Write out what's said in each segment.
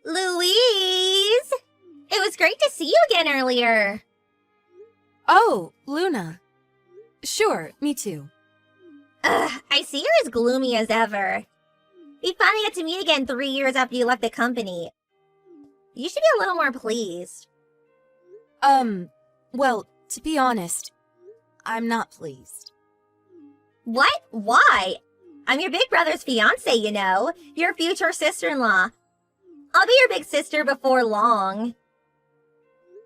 Louise! It was great to see you again earlier. Oh, Luna. Sure, me too. I see you're as gloomy as ever. We finally got to meet again 3 years after you left the company. You should be a little more pleased. Well, to be honest, I'm not pleased. What? Why? I'm your big brother's fiancée, you know. Your future sister-in-law. I'll be your big sister before long.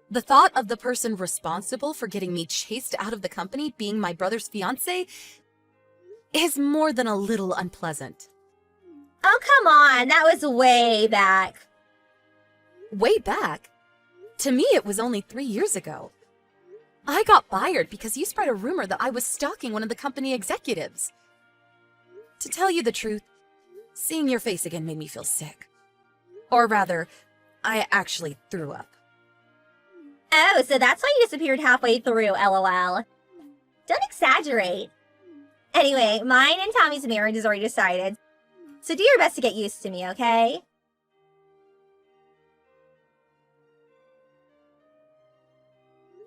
The thought of the person responsible for getting me chased out of the company being my brother's fiancé is more than a little unpleasant. Oh, come on. That was way back. Way back? To me, it was only 3 years ago. I got fired because you spread a rumor that I was stalking one of the company executives. To tell you the truth, seeing your face again made me feel sick. Or rather, I actually threw up. Oh, so that's why you disappeared halfway through, LOL. Don't exaggerate. Anyway, mine and Tommy's marriage is already decided. So do your best to get used to me, okay?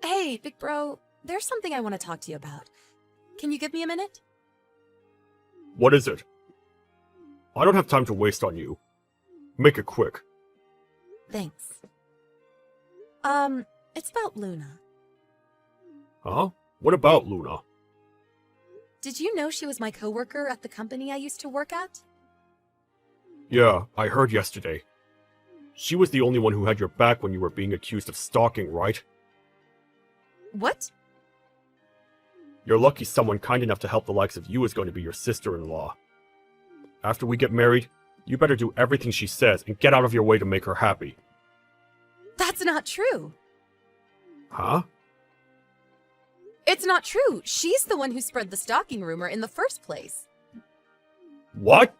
Hey, big bro, there's something I want to talk to you about. Can you give me a minute? What is it? I don't have time to waste on you. Make it quick. Thanks. It's about Luna. Huh? What about Luna? Did you know she was my coworker at the company I used to work at? Yeah, I heard yesterday. She was the only one who had your back when you were being accused of stalking, right? What? You're lucky someone kind enough to help the likes of you is going to be your sister-in-law. After we get married, you better do everything she says and get out of your way to make her happy. That's not true. Huh? It's not true. She's the one who spread the stalking rumor in the first place. What?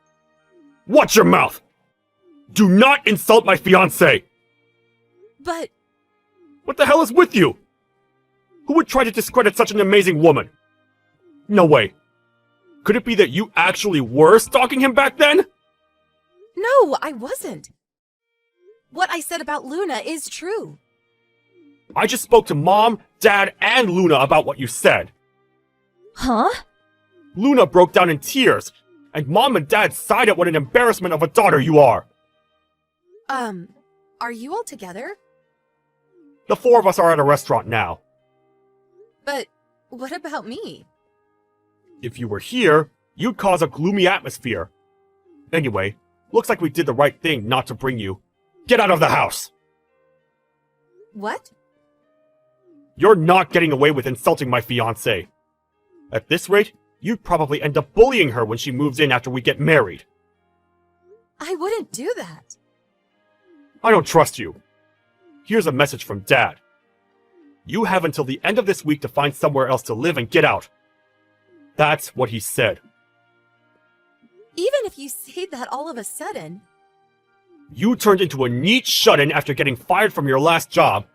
Watch your mouth! Do not insult my fiancé! But... What the hell is with you? Who would try to discredit such an amazing woman? No way. Could it be that you actually were stalking him back then? No, I wasn't. What I said about Luna is true. I just spoke to Mom, Dad, and Luna about what you said. Huh? Luna broke down in tears, and Mom and Dad sighed at what an embarrassment of a daughter you are. Are you all together? The four of us are at a restaurant now. But what about me? If you were here, you'd cause a gloomy atmosphere. Anyway, looks like we did the right thing not to bring you. Get out of the house! What? You're not getting away with insulting my fiancée. At this rate, you'd probably end up bullying her when she moves in after we get married. I wouldn't do that. I don't trust you. Here's a message from Dad. You have until the end of this week to find somewhere else to live and get out. That's what he said. Even if you say that all of a sudden... You turned into a neat shut-in after getting fired from your last job.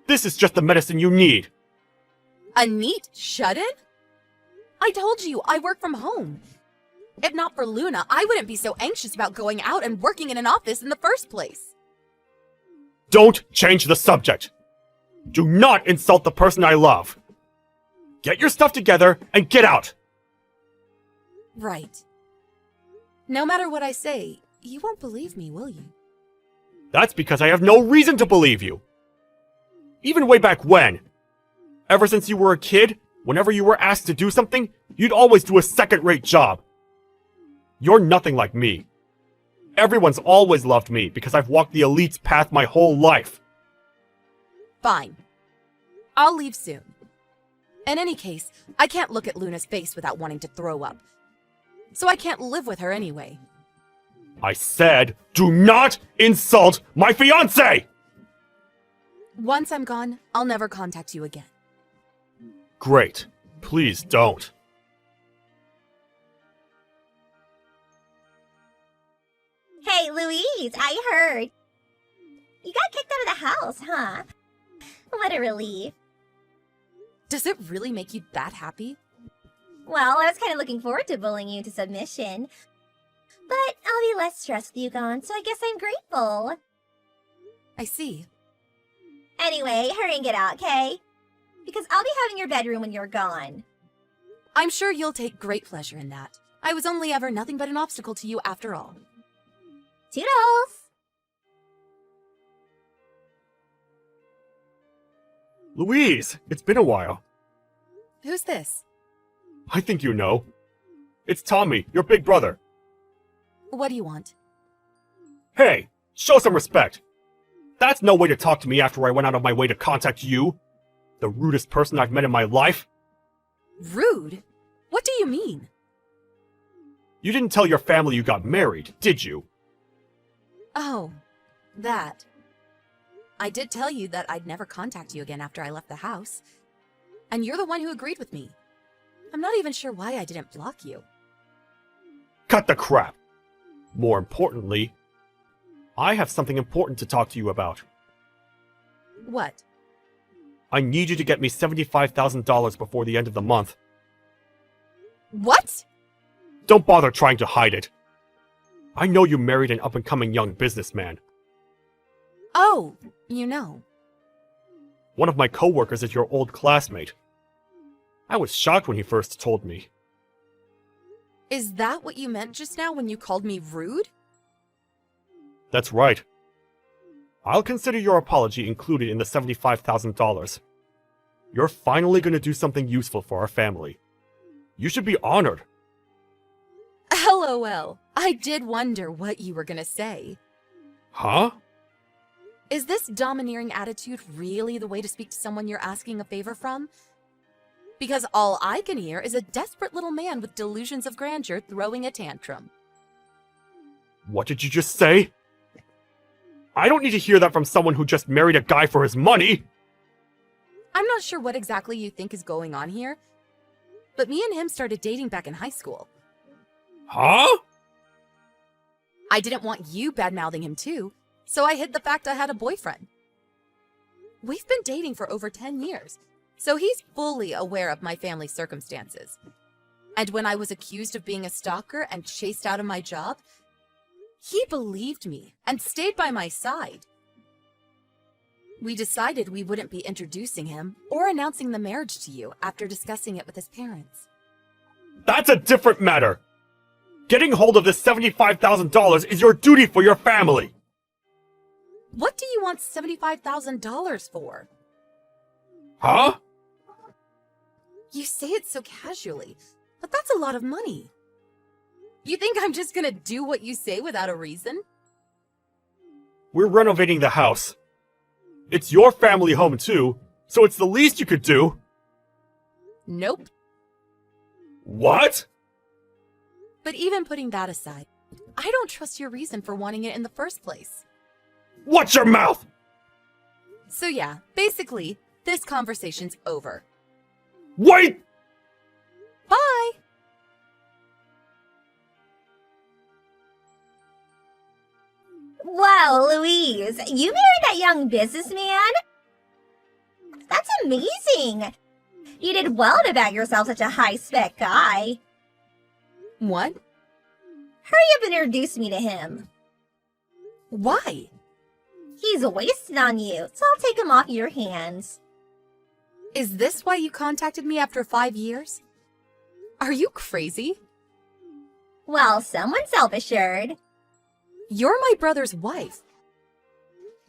This is just the medicine you need. A neat shut-in? I told you, I work from home. If not for Luna, I wouldn't be so anxious about going out and working in an office in the first place. Don't change the subject. Do not insult the person I love. Get your stuff together and get out. Right. No matter what I say, you won't believe me, will you? That's because I have no reason to believe you. Even way back when. Ever since you were a kid, whenever you were asked to do something, you'd always do a second-rate job. You're nothing like me. Everyone's always loved me because I've walked the elite's path my whole life. Fine. I'll leave soon. In any case, I can't look at Luna's face without wanting to throw up. So I can't live with her anyway. I said, do not insult my fiancé! Once I'm gone, I'll never contact you again. Great. Please don't. Hey, Louise, I heard. You got kicked out of the house, huh? What a relief. Does it really make you that happy? Well, I was kind of looking forward to bullying you to submission. But I'll be less stressed with you gone, so I guess I'm grateful. I see. Anyway, hurry and get out, okay? Because I'll be having your bedroom when you're gone. I'm sure you'll take great pleasure in that. I was only ever nothing but an obstacle to you after all. Toodles! Louise, it's been a while. Who's this? I think you know. It's Tommy, your big brother. What do you want? Hey, show some respect. That's no way to talk to me after I went out of my way to contact you. The rudest person I've met in my life. Rude? What do you mean? You didn't tell your family you got married, did you? Oh, that. I did tell you that I'd never contact you again after I left the house. And you're the one who agreed with me. I'm not even sure why I didn't block you. Cut the crap. More importantly, I have something important to talk to you about. What? I need you to get me $75,000 before the end of the month. What? Don't bother trying to hide it. I know you married an up-and-coming young businessman. Oh, you know. One of my coworkers is your old classmate. I was shocked when he first told me. Is that what you meant just now when you called me rude? That's right. I'll consider your apology included in the $75,000. You're finally going to do something useful for our family. You should be honored. LOL. I did wonder what you were gonna say. Huh? Is this domineering attitude really the way to speak to someone you're asking a favor from? Because all I can hear is a desperate little man with delusions of grandeur throwing a tantrum. What did you just say? I don't need to hear that from someone who just married a guy for his money! I'm not sure what exactly you think is going on here, but me and him started dating back in high school. Huh? I didn't want you bad-mouthing him too, so I hid the fact I had a boyfriend. We've been dating for over 10 years, so he's fully aware of my family's circumstances. And when I was accused of being a stalker and chased out of my job, he believed me and stayed by my side. We decided we wouldn't be introducing him or announcing the marriage to you after discussing it with his parents. That's a different matter! Getting hold of this $75,000 is your duty for your family! What do you want $75,000 for? Huh? You say it so casually, but that's a lot of money. You think I'm just gonna do what you say without a reason? We're renovating the house. It's your family home too, so it's the least you could do. Nope. What? But even putting that aside, I don't trust your reason for wanting it in the first place. Watch your mouth! So yeah, basically, this conversation's over. Wait! Bye! Wow, Louise, you married that young businessman? That's amazing! You did well to bag yourself such a high-spec guy. What? Hurry up and introduce me to him. Why? He's wasted on you, so I'll take him off your hands. Is this why you contacted me after 5 years? Are you crazy? Well, someone's self-assured. You're my brother's wife.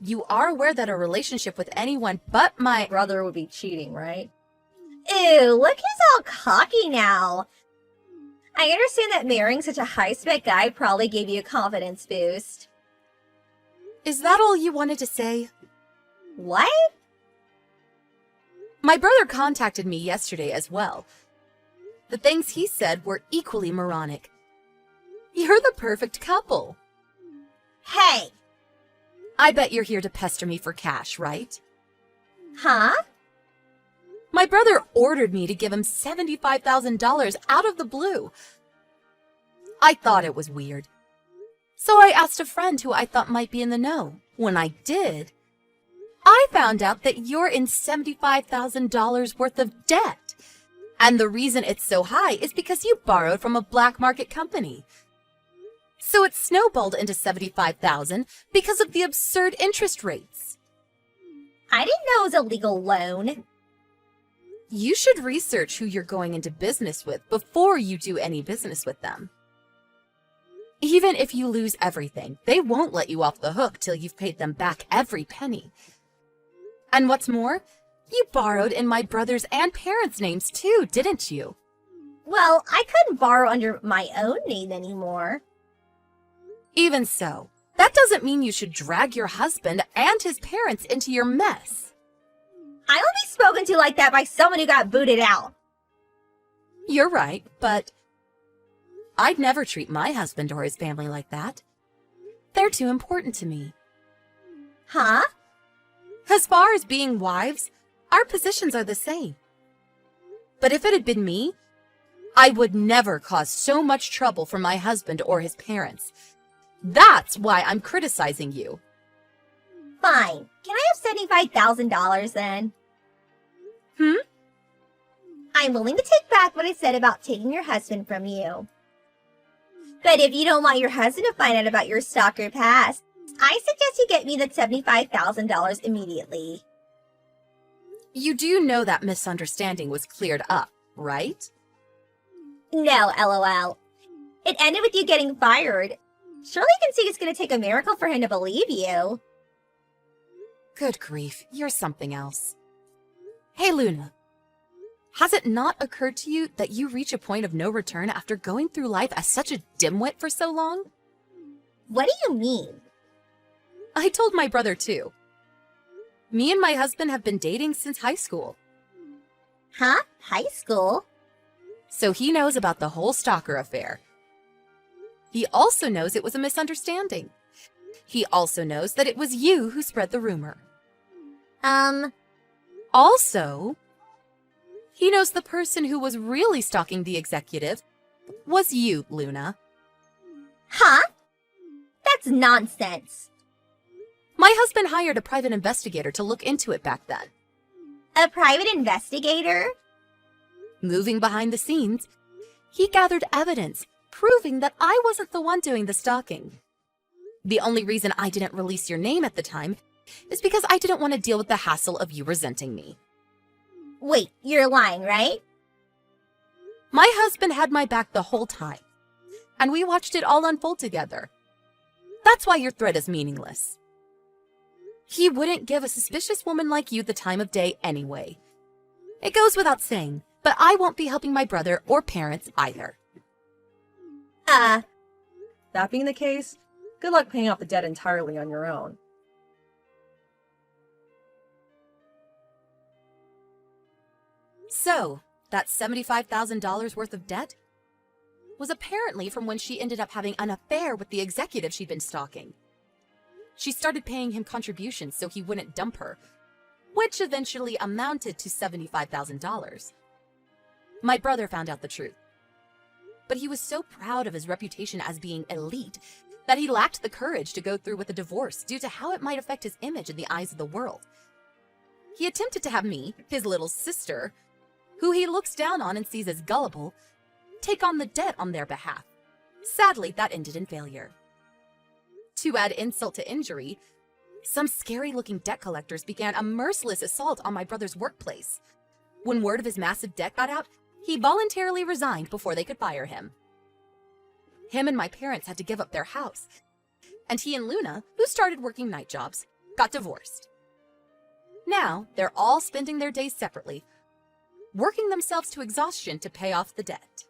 You are aware that a relationship with anyone but my brother would be cheating, right? Ew, look who's all cocky now. I understand that marrying such a high-spec guy probably gave you a confidence boost. Is that all you wanted to say? What? My brother contacted me yesterday as well. The things he said were equally moronic. You're the perfect couple. Hey! I bet you're here to pester me for cash, right? Huh? My brother ordered me to give him $75,000 out of the blue. I thought it was weird. So I asked a friend who I thought might be in the know. When I did, I found out that you're in $75,000 worth of debt. And the reason it's so high is because you borrowed from a black market company. So it snowballed into $75,000 because of the absurd interest rates. I didn't know it was a legal loan. You should research who you're going into business with before you do any business with them. Even if you lose everything, they won't let you off the hook till you've paid them back every penny. And what's more, you borrowed in my brother's and parents' names too, didn't you? Well, I couldn't borrow under my own name anymore. Even so, that doesn't mean you should drag your husband and his parents into your mess. I will be spoken to like that by someone who got booted out. You're right, but I'd never treat my husband or his family like that. They're too important to me. Huh? As far as being wives, our positions are the same. But if it had been me, I would never cause so much trouble for my husband or his parents. That's why I'm criticizing you. Fine. Can I have $75,000 then? I'm willing to take back what I said about taking your husband from you. But if you don't want your husband to find out about your stalker past, I suggest you get me the $75,000 immediately. You do know that misunderstanding was cleared up, right? No, LOL. It ended with you getting fired. Surely you can see it's going to take a miracle for him to believe you. Good grief, you're something else. Hey, Luna. Has it not occurred to you that you reach a point of no return after going through life as such a dimwit for so long? What do you mean? I told my brother too. Me and my husband have been dating since high school. Huh? High school? So he knows about the whole stalker affair. He also knows it was a misunderstanding. He also knows that it was you who spread the rumor. Also, he knows the person who was really stalking the executive was you, Luna. Huh? That's nonsense. My husband hired a private investigator to look into it back then. A private investigator? Moving behind the scenes, he gathered evidence proving that I wasn't the one doing the stalking. The only reason I didn't release your name at the time is because I didn't want to deal with the hassle of you resenting me. Wait, you're lying, right? My husband had my back the whole time, and we watched it all unfold together. That's why your threat is meaningless. He wouldn't give a suspicious woman like you the time of day anyway. It goes without saying, but I won't be helping my brother or parents either. That being the case, good luck paying off the debt entirely on your own. So, that $75,000 worth of debt was apparently from when she ended up having an affair with the executive she'd been stalking. She started paying him contributions so he wouldn't dump her, which eventually amounted to $75,000. My brother found out the truth, but he was so proud of his reputation as being elite that he lacked the courage to go through with a divorce due to how it might affect his image in the eyes of the world. He attempted to have me, his little sister, who he looks down on and sees as gullible, take on the debt on their behalf. Sadly, that ended in failure. To add insult to injury, some scary-looking debt collectors began a merciless assault on my brother's workplace. When word of his massive debt got out, he voluntarily resigned before they could fire him. Him and my parents had to give up their house, and he and Luna, who started working night jobs, got divorced. Now, they're all spending their days separately, working themselves to exhaustion to pay off the debt.